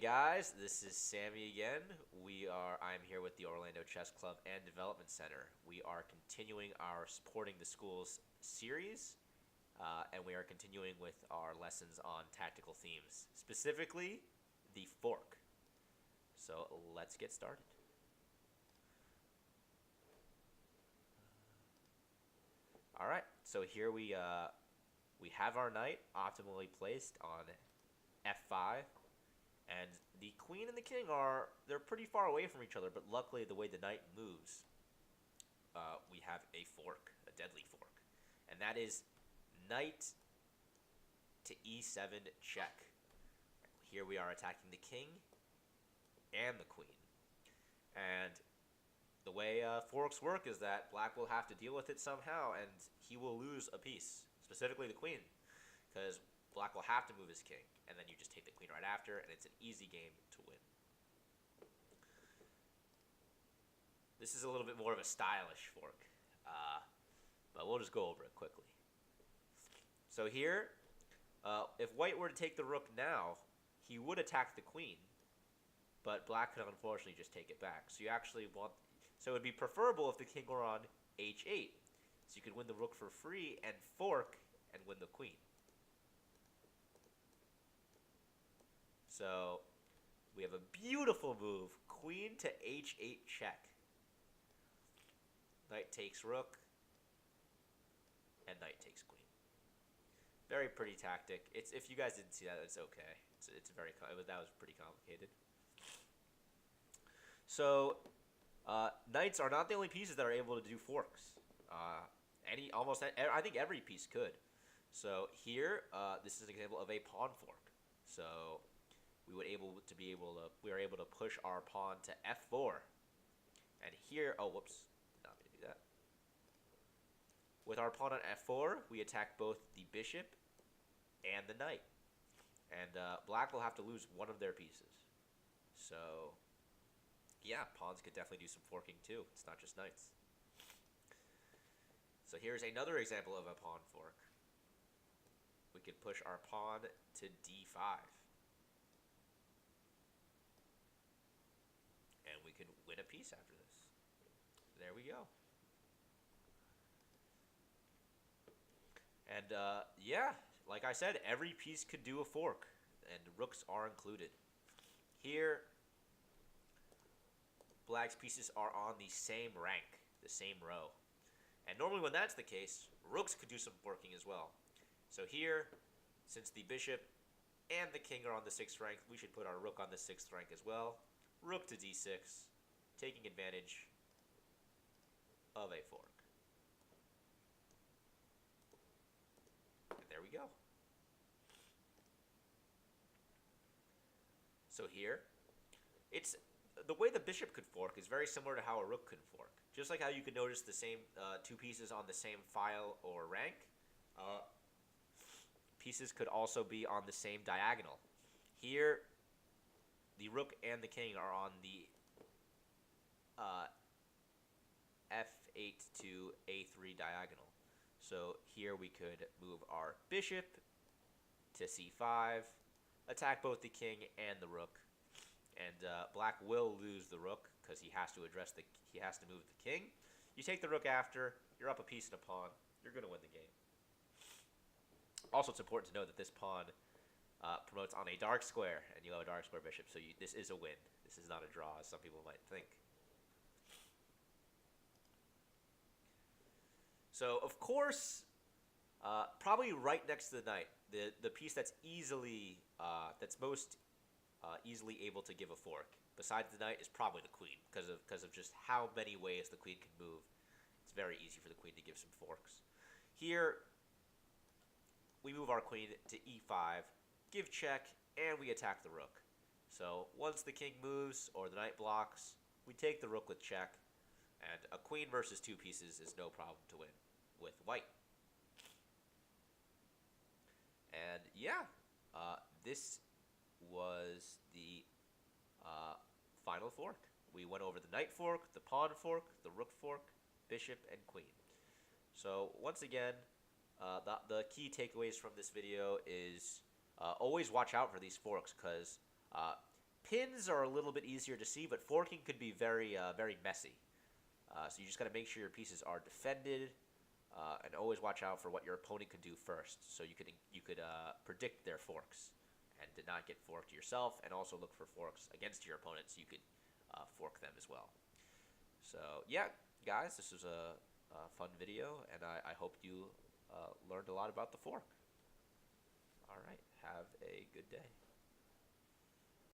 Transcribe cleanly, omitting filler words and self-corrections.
Guys, this is Sammy again. I'm here with the Orlando Chess Club and Development Center. We are continuing our Supporting the Schools series, and we are continuing with our lessons on tactical themes, specifically the fork. So let's get started. All right, so here we have our knight optimally placed on f5. And the queen and the king they're pretty far away from each other, but luckily the way the knight moves, we have a fork, a deadly fork. And that is knight to e7 check. Here we are attacking the king and the queen. And the way forks work is that black will have to deal with it somehow, and he will lose a piece, specifically the queen, because black will have to move his king, and then you just take the queen right after, and it's an easy game to win. This is a little bit more of a stylish fork, but we'll just go over it quickly. So here, if white were to take the rook now, he would attack the queen, but black could unfortunately just take it back. So you actually want, so it would be preferable if the king were on h8, so you could win the rook for free and fork and win the queen. So we have a beautiful move, queen to h8 check. Knight takes rook, and knight takes queen. Very pretty tactic. If you guys didn't see that, it's okay. That was pretty complicated. So knights are not the only pieces that are able to do forks. I think every piece could. So here, this is an example of a pawn fork. So we are able to push our pawn to f4. And here, not going to do that. With our pawn on f4, we attack both the bishop and the knight. And black will have to lose one of their pieces. So, yeah, pawns could definitely do some forking too. It's not just knights. So here's another example of a pawn fork. We could push our pawn to d5. And we can win a piece after this. There we go. And yeah, like I said, every piece could do a fork, and rooks are included. Here, black's pieces are on the same rank, the same row. And normally when that's the case, rooks could do some forking as well. So here, since the bishop and the king are on the 6th rank, we should put our rook on the 6th rank as well. Rook to d6, taking advantage of a fork. And there we go. So here, it's the way the bishop could fork is very similar to how a rook could fork. Just like how you could notice the same two pieces on the same file or rank, pieces could also be on the same diagonal. Here, the rook and the king are on the f8 to a3 diagonal. So here we could move our bishop to c5, attack both the king and the rook, and black will lose the rook because he has to move the king. You take the rook after, you're up a piece and a pawn, you're going to win the game. Also, it's important to know that this pawn promotes on a dark square, and you have a dark square bishop, so this is a win. This is not a draw, as some people might think. So, of course, probably right next to the knight, the piece that's most easily able to give a fork, besides the knight, is probably the queen, because of just how many ways the queen can move. It's very easy for the queen to give some forks. Here, we move our queen to e5, give check, and we attack the rook. So once the king moves or the knight blocks, we take the rook with check, and a queen versus two pieces is no problem to win with white. And yeah, this was the final fork. We went over the knight fork, the pawn fork, the rook fork, bishop, and queen. So once again, the key takeaways from this video is always watch out for these forks, because pins are a little bit easier to see, but forking could be very, very messy. So you just got to make sure your pieces are defended, and always watch out for what your opponent could do first, so you could predict their forks and did not get forked yourself, and also look for forks against your opponent so you could fork them as well. So yeah, guys, this was a fun video, and I hope you learned a lot about the fork. All right, have a good day.